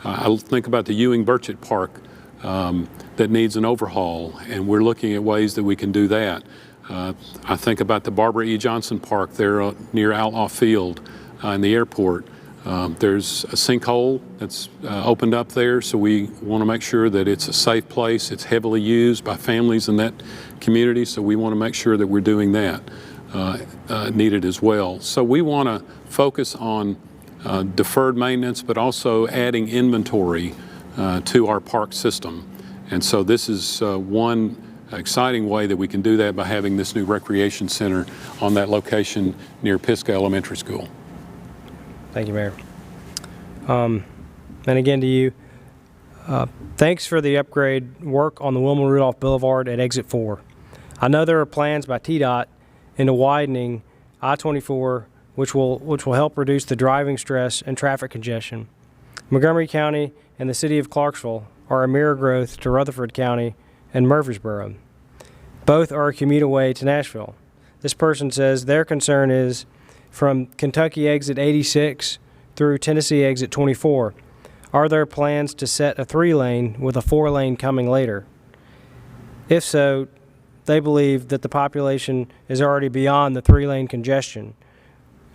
I think about the Ewing Burchett Park that needs an overhaul, and we're looking at ways that we can do that. I think about the Barbara E. Johnson Park there near Outlaw Field in the airport. There's a sinkhole that's opened up there, so we want to make sure that it's a safe place. It's heavily used by families in that community, so we want to make sure that we're doing that needed as well. So we want to focus on deferred maintenance, but also adding inventory to our park system. And so this is one exciting way that we can do that by having this new recreation center on that location near Pisgah Elementary School. Thank you, Mayor. And again to you, thanks for the upgrade work on the Wilma Rudolph Boulevard at Exit 4. I know there are plans by TDOT into widening I-24, which will help reduce the driving stress and traffic congestion. Montgomery County and the city of Clarksville are a mirror growth to Rutherford County and Murfreesboro. Both are a commute away to Nashville. This person says their concern is from Kentucky exit 86 through Tennessee exit 24. Are there plans to set a 3-lane with a 4-lane coming later? If so, they believe that the population is already beyond the 3-lane congestion.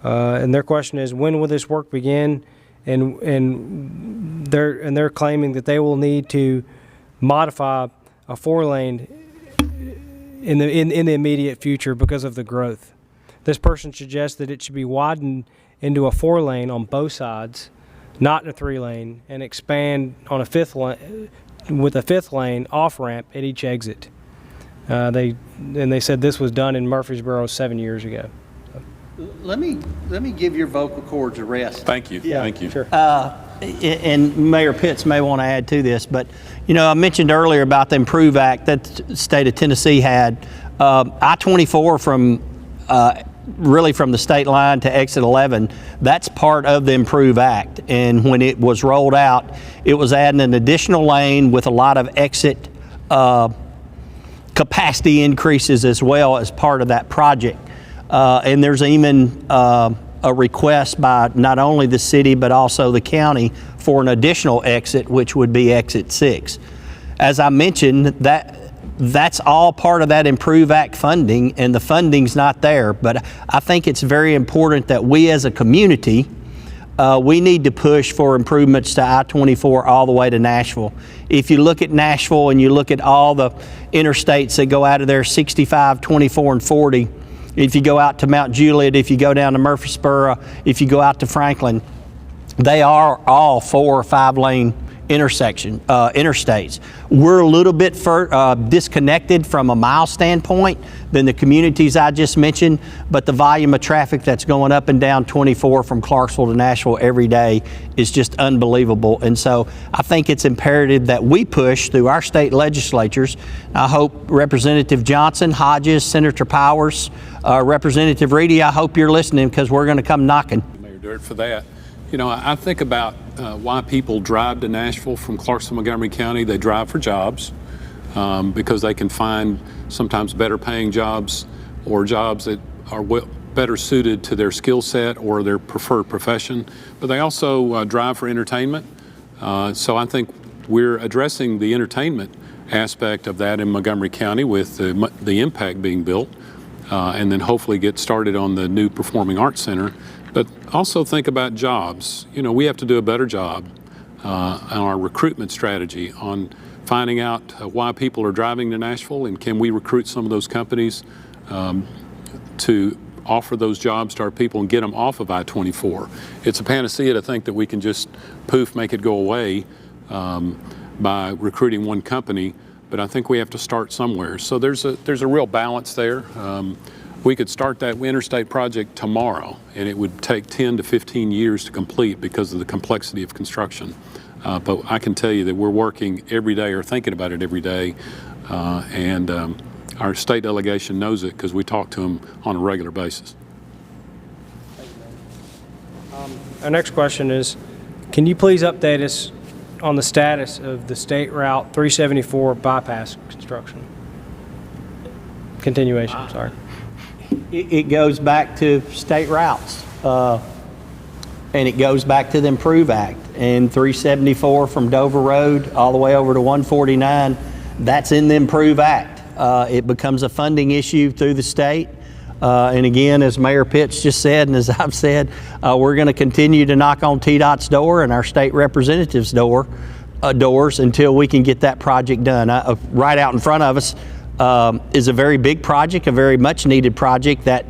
And their question is, when will this work begin? And they're claiming that they will need to modify a 4-lane in the immediate future because of the growth. This person suggests that it should be widened into a 4-lane on both sides, not a 3-lane, and expand on a 5th lane with a 5th lane off ramp at each exit. They said this was done in Murfreesboro 7 years ago. Let me give your vocal cords a rest. Thank you. Yeah. Thank you. Sure. And Mayor Pitts may want to add to this, but I mentioned earlier about the Improve Act that the state of Tennessee had. I-24 from really from the state line to exit 11, that's part of the Improve Act. And when it was rolled out, it was adding an additional lane with a lot of exit capacity increases as well as part of that project. And there's even a request by not only the city but also the county for an additional exit, which would be exit 6. As I mentioned, that's all part of that Improve Act funding, and the funding's not there. But I think it's very important that we as a community, we need to push for improvements to I-24 all the way to Nashville. If you look at Nashville and you look at all the interstates that go out of there, 65, 24, and 40, if you go out to Mount Juliet, if you go down to Murfreesboro, if you go out to Franklin, they are all 4 or 5 lane interstates. We're a little bit disconnected from a mile standpoint than the communities I just mentioned, but the volume of traffic that's going up and down 24 from Clarksville to Nashville every day is just unbelievable. And so I think it's imperative that we push through our state legislatures. I hope Representative Johnson, Hodges, Senator Powers, Representative Reedy, I hope you're listening, because we're going to come knocking. Mayor Durrett, for that. I think about why people drive to Nashville from Clarksville, Montgomery County. They drive for jobs because they can find sometimes better paying jobs or jobs that are better suited to their skill set or their preferred profession. But they also drive for entertainment. So I think we're addressing the entertainment aspect of that in Montgomery County with the impact being built and then hopefully get started on the new Performing Arts Center. But also think about jobs. We have to do a better job on our recruitment strategy, on finding out why people are driving to Nashville, and can we recruit some of those companies to offer those jobs to our people and get them off of I-24. It's a panacea to think that we can just poof, make it go away by recruiting one company, but I think we have to start somewhere. So there's a real balance there. We could start that interstate project tomorrow, and it would take 10 to 15 years to complete because of the complexity of construction. But I can tell you that we're working every day or thinking about it every day, and our state delegation knows it because we talk to them on a regular basis. Our next question is, can you please update us on the status of the State Route 374 bypass construction? Continuation, sorry. It goes back to state routes, and it goes back to the Improve Act. And 374 from Dover Road all the way over to 149, that's in the Improve Act. It becomes a funding issue through the state. And again, as Mayor Pitts just said, and as I've said, we're going to continue to knock on TDOT's door and our state representatives' doors until we can get that project done. Right out in front of us is a very big project, a very much needed project that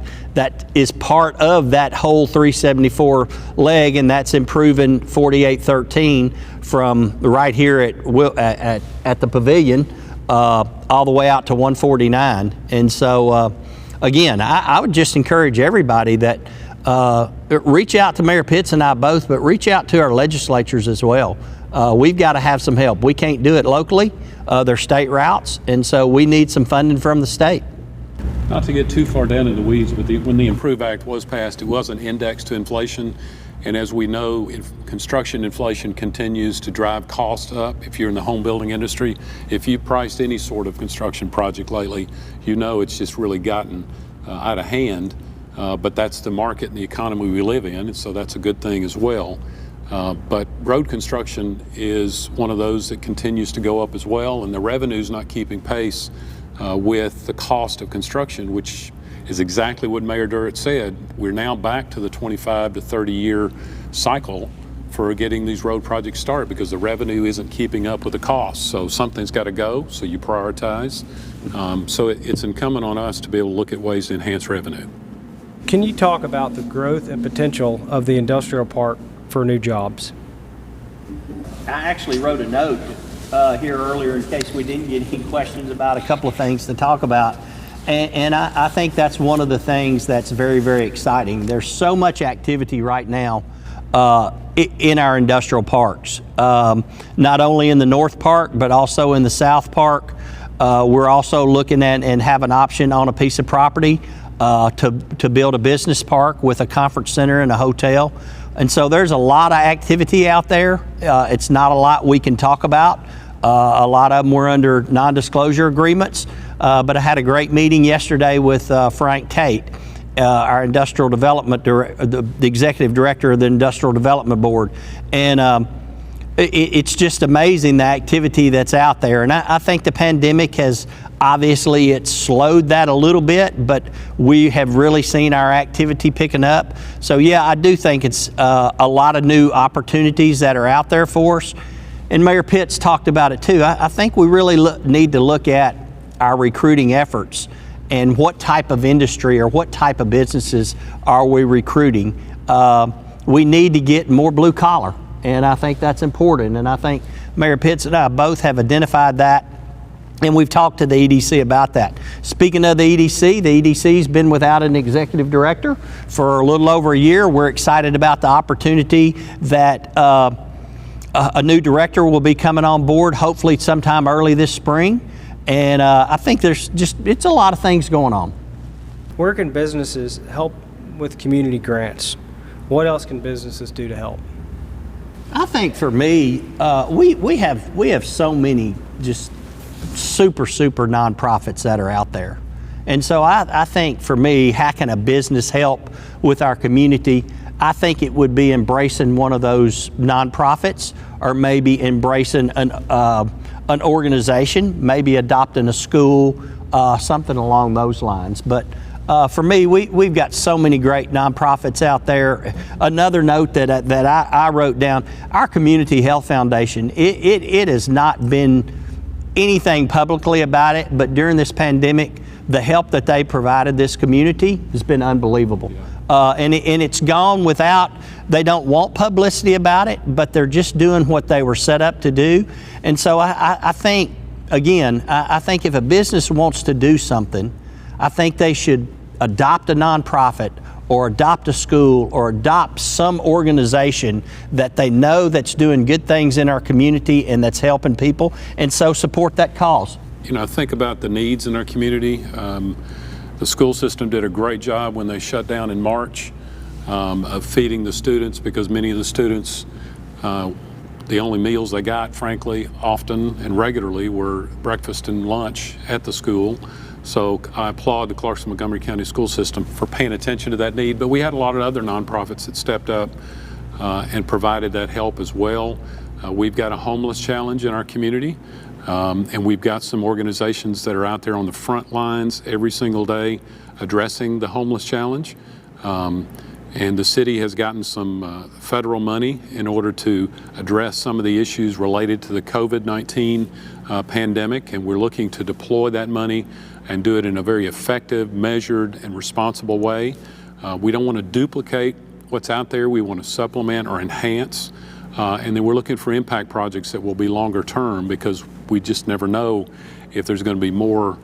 is part of that whole 374 leg, and that's improving 4813 from right here at the pavilion all the way out to 149. And so again, I would just encourage everybody that reach out to Mayor Pitts and I both, but reach out to our legislatures as well. We've got to have some help. We can't do it locally. They're state routes, and so we need some funding from the state. Not to get too far down in the weeds, but when the Improve Act was passed, it wasn't indexed to inflation. And as we know, construction inflation continues to drive costs up. If you're in the home building industry, if you've priced any sort of construction project lately, it's just really gotten out of hand. But that's the market and the economy we live in, and so that's a good thing as well. But road construction is one of those that continues to go up as well, and the revenue's not keeping pace with the cost of construction, which is exactly what Mayor Durrett said. We're now back to the 25 to 30 year cycle for getting these road projects started because the revenue isn't keeping up with the cost. So something's got to go, so you prioritize. So it's incumbent on us to be able to look at ways to enhance revenue. Can you talk about the growth and potential of the industrial park for new jobs? I actually wrote a note here earlier in case we didn't get any questions about a couple of things to talk about. And I think that's one of the things that's very, very exciting. There's so much activity right now in our industrial parks, not only in the North Park, but also in the South Park. We're also looking at and have an option on a piece of property to build a business park with a conference center and a hotel. And so there's a lot of activity out there. It's not a lot we can talk about. A lot of them were under non-disclosure agreements, but I had a great meeting yesterday with Frank Tate, our industrial development the executive director of the Industrial Development Board, and it's just amazing the activity that's out there. And I think the pandemic has obviously it's slowed that a little bit, but we have really seen our activity picking up. So yeah, I do think it's a lot of new opportunities that are out there for us. And Mayor Pitts talked about it too. I think we really need to look at our recruiting efforts and what type of industry or what type of businesses are we recruiting. We need to get more blue collar, and I think that's important. And I think Mayor Pitts and I both have identified that, and we've talked to the EDC about that. Speaking of the EDC's been without an executive director for a little over a year. We're excited about the opportunity that a new director will be coming on board, hopefully sometime early this spring. And I think it's a lot of things going on. Where can businesses help with community grants? What else can businesses do to help? I think for me, we have so many just super nonprofits that are out there. And so I think for me, how can a business help with our community? I think it would be embracing one of those nonprofits, or maybe embracing an organization, maybe adopting a school, something along those lines. But for me, we've got so many great nonprofits out there. Another note that I wrote down, our Community Health Foundation, it has not been anything publicly about it, but during this pandemic, the help that they provided this community has been unbelievable. And it's gone without, they don't want publicity about it, but they're just doing what they were set up to do. And so I think, again, I think if a business wants to do something, I think they should adopt a nonprofit or adopt a school or adopt some organization that they know that's doing good things in our community and that's helping people, and so support that cause. You know, think about the needs in our community. The school system did a great job when they shut down in March of feeding the students, because many of the students, the only meals they got, frankly, often and regularly were breakfast and lunch at the school. So I applaud the Clarksville Montgomery County school system for paying attention to that need. But we had a lot of other nonprofits that stepped up and provided that help as well. We've got a homeless challenge in our community. And we've got some organizations that are out there on the front lines every single day addressing the homeless challenge. And the city has gotten some federal money in order to address some of the issues related to the COVID-19 pandemic, and we're looking to deploy that money and do it in a very effective, measured, and responsible way. We don't want to duplicate what's out there. We want to supplement or enhance. And then we're looking for impact projects that will be longer term, because we just never know if there's going to be more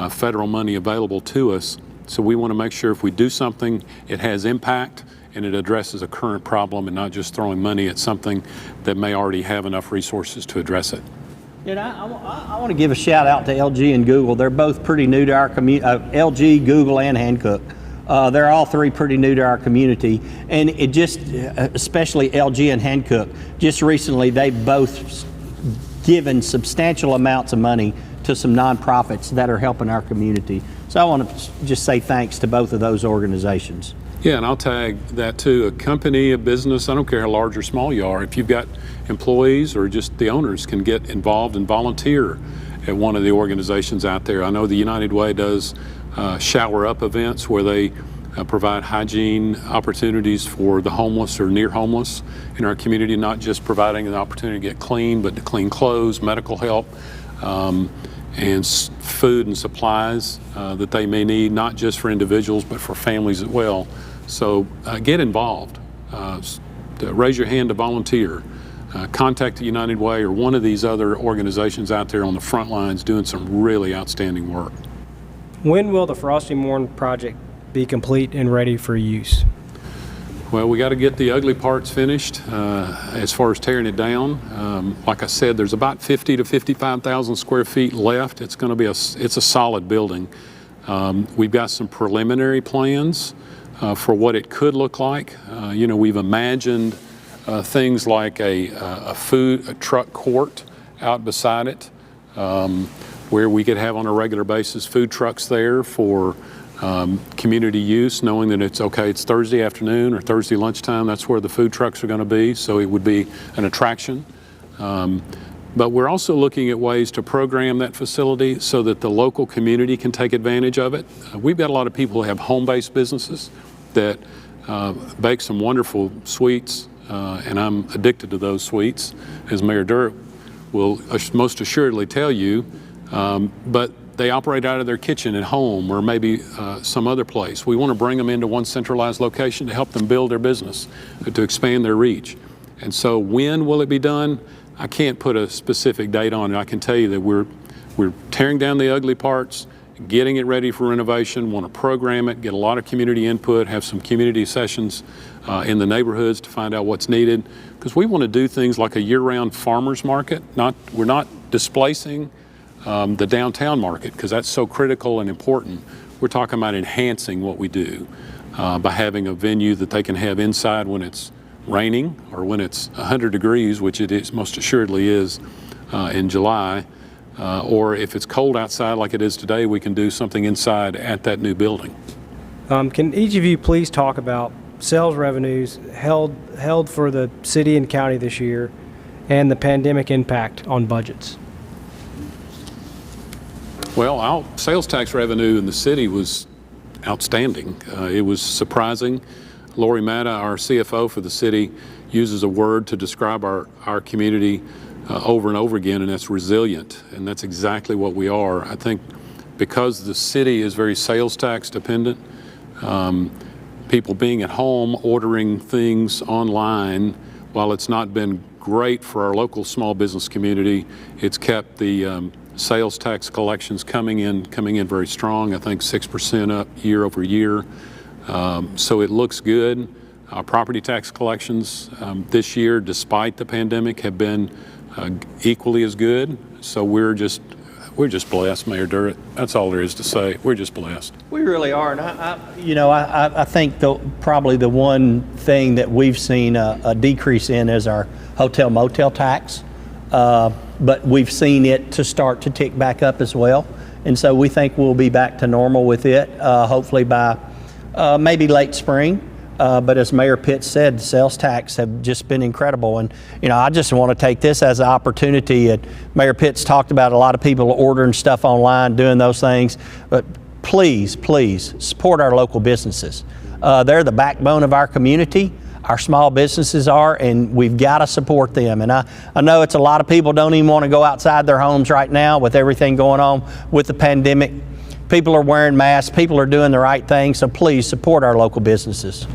federal money available to us. So we want to make sure if we do something, it has impact and it addresses a current problem, and not just throwing money at something that may already have enough resources to address it. You know, I want to give a shout out to LG and Google. They're both pretty new to our community. LG, Google, and Hancock. They're all three pretty new to our community, and it just, especially LG and Hancock, just recently they've both given substantial amounts of money to some nonprofits that are helping our community. So I want to just say thanks to both of those organizations. Yeah, and I'll tag that too. A company, a business, I don't care how large or small you are, if you've got employees or just the owners can get involved and volunteer at one of the organizations out there. I know the United Way does shower up events where they provide hygiene opportunities for the homeless or near homeless in our community, not just providing an opportunity to get clean, but to clean clothes, medical help, and food and supplies that they may need, not just for individuals, but for families as well. So get involved. Raise your hand to volunteer. contact the United Way or one of these other organizations out there on the front lines doing some really outstanding work. When will the Frosty Mourn project be complete and ready for use? Well, we got to get the ugly parts finished as far as tearing it down. Like I said, there's about 50 to 55,000 square feet left. It's going to be it's a solid building. We've got some preliminary plans for what it could look like. We've imagined things like a truck court out beside it, where we could have on a regular basis food trucks there for community use, knowing that it's Thursday afternoon or Thursday lunchtime, that's where the food trucks are going to be, so it would be an attraction. But we're also looking at ways to program that facility so that the local community can take advantage of it. We've got a lot of people who have home-based businesses that bake some wonderful sweets, and I'm addicted to those sweets, as Mayor Durrett will most assuredly tell you, but they operate out of their kitchen at home or maybe some other place. We want to bring them into one centralized location to help them build their business, to expand their reach. And so when will it be done? I can't put a specific date on it. I can tell you that we're tearing down the ugly parts, getting it ready for renovation, want to program it, get a lot of community input, have some community sessions in the neighborhoods to find out what's needed. Because we want to do things like a year-round farmers market. We're not displacing the downtown market, because that's so critical and important. We're talking about enhancing what we do by having a venue that they can have inside when it's raining or when it's 100 degrees, which it is, most assuredly is in July, or if it's cold outside like it is today, we can do something inside at that new building. Can each of you please talk about sales revenues held for the city and county this year and the pandemic impact on budgets? Well, our sales tax revenue in the city was outstanding. It was surprising. Lori Matta, our CFO for the city, uses a word to describe our community over and over again, and that's resilient. And that's exactly what we are. I think because the city is very sales tax dependent, people being at home, ordering things online, while it's not been great for our local small business community, it's kept the sales tax collections coming in very strong. I think 6% up year over year. So it looks good. Our property tax collections this year, despite the pandemic, have been equally as good. So we're just blessed, Mayor Durrett. That's all there is to say. We're just blessed. We really are, and I think probably the one thing that we've seen a decrease in is our hotel motel tax. But we've seen it to start to tick back up as well. And so we think we'll be back to normal with it, hopefully by maybe late spring. But as Mayor Pitts said, the sales tax have just been incredible. And, I just want to take this as an opportunity. Mayor Pitts talked about a lot of people ordering stuff online, doing those things. But please, please support our local businesses. They're the backbone of our community. Our small businesses are, and we've got to support them. And I know it's a lot of people don't even want to go outside their homes right now with everything going on with the pandemic. People are wearing masks, people are doing the right thing, so please support our local businesses.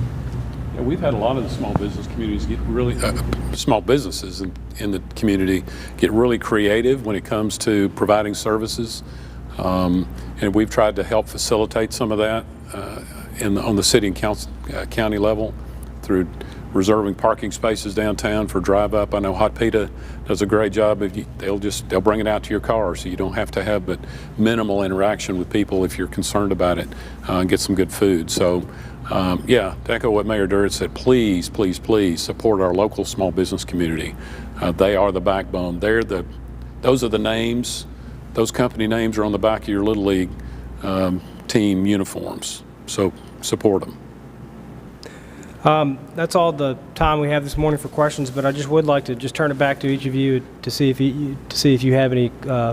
Yeah, we've had a lot of the small business communities get really, small businesses in the community get really creative when it comes to providing services. And we've tried to help facilitate some of that on the city and county level, through reserving parking spaces downtown for drive up. I know Hot Pita does a great job. They'll bring it out to your car, so you don't have to have but minimal interaction with people if you're concerned about it, and get some good food. So to echo what Mayor Durrett said, please, please, please support our local small business community. They are the backbone. Those are the names. Those company names are on the back of your Little League team uniforms. So support them. That's all the time we have this morning for questions, but I just would like to just turn it back to each of you to see if you have any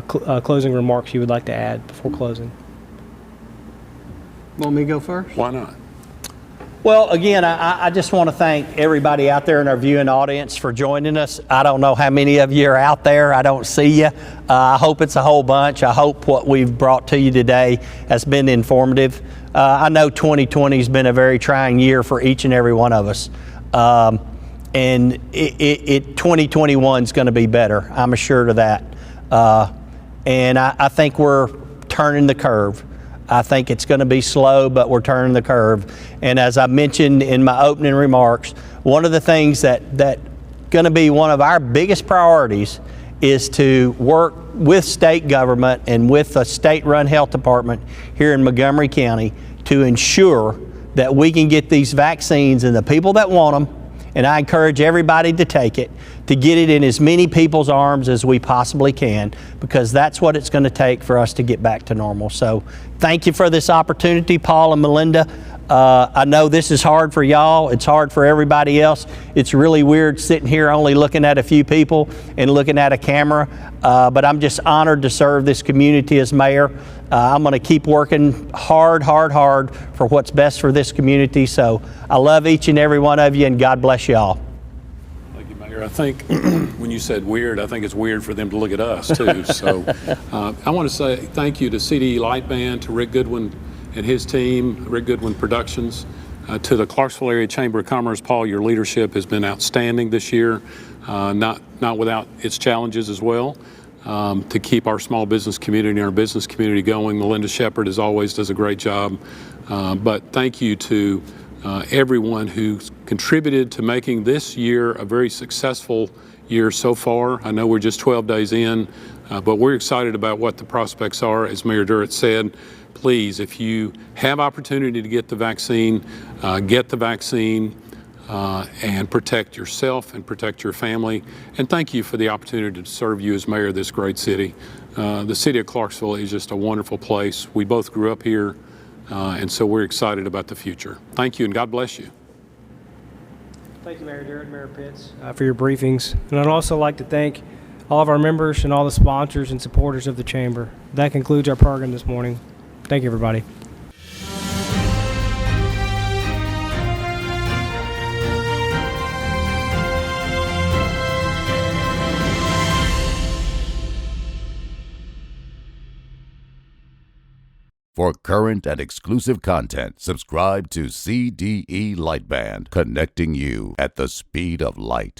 closing remarks you would like to add before closing. Want me to go first? Why not? Well, again, I just want to thank everybody out there in our viewing audience for joining us. I don't know how many of you are out there. I don't see you. I hope it's a whole bunch. I hope what we've brought to you today has been informative. I know 2020 has been a very trying year for each and every one of us. and 2021 is going to be better. I'm assured of that. And I think we're turning the curve. I think it's going to be slow, but we're turning the curve. And as I mentioned in my opening remarks, one of the things that going to be one of our biggest priorities is to work with state government and with the state-run health department here in Montgomery County to ensure that we can get these vaccines in the people that want them, and I encourage everybody to take it, to get it in as many people's arms as we possibly can, because that's what it's going to take for us to get back to normal. So thank you for this opportunity, Paul and Melinda. I know this is hard for y'all. It's hard for everybody else. It's really weird sitting here only looking at a few people and looking at a camera, but I'm just honored to serve this community as mayor. I'm going to keep working hard for what's best for this community. So I love each and every one of you, and God bless y'all. Thank you, Mayor. I think when you said weird, I think it's weird for them to look at us too. So I want to say thank you to CDE Light Band, to Rick Goodwin and his team, Rick Goodwin Productions, to the Clarksville Area Chamber of Commerce. Paul, your leadership has been outstanding this year, not without its challenges as well, to keep our small business community and our business community going. Melinda Shepard, as always, does a great job. But thank you to everyone who's contributed to making this year a very successful year so far. I know we're just 12 days in, but we're excited about what the prospects are. As Mayor Durrett said, please, if you have opportunity to get the vaccine, and protect yourself and protect your family. And thank you for the opportunity to serve you as mayor of this great city. The city of Clarksville is just a wonderful place. We both grew up here, and so we're excited about the future. Thank you, and God bless you. Thank you, Mayor Durrett, Mayor Pitts, for your briefings. And I'd also like to thank all of our members and all the sponsors and supporters of the Chamber. That concludes our program this morning. Thank you, everybody. For current and exclusive content, subscribe to CDE Lightband, connecting you at the speed of light.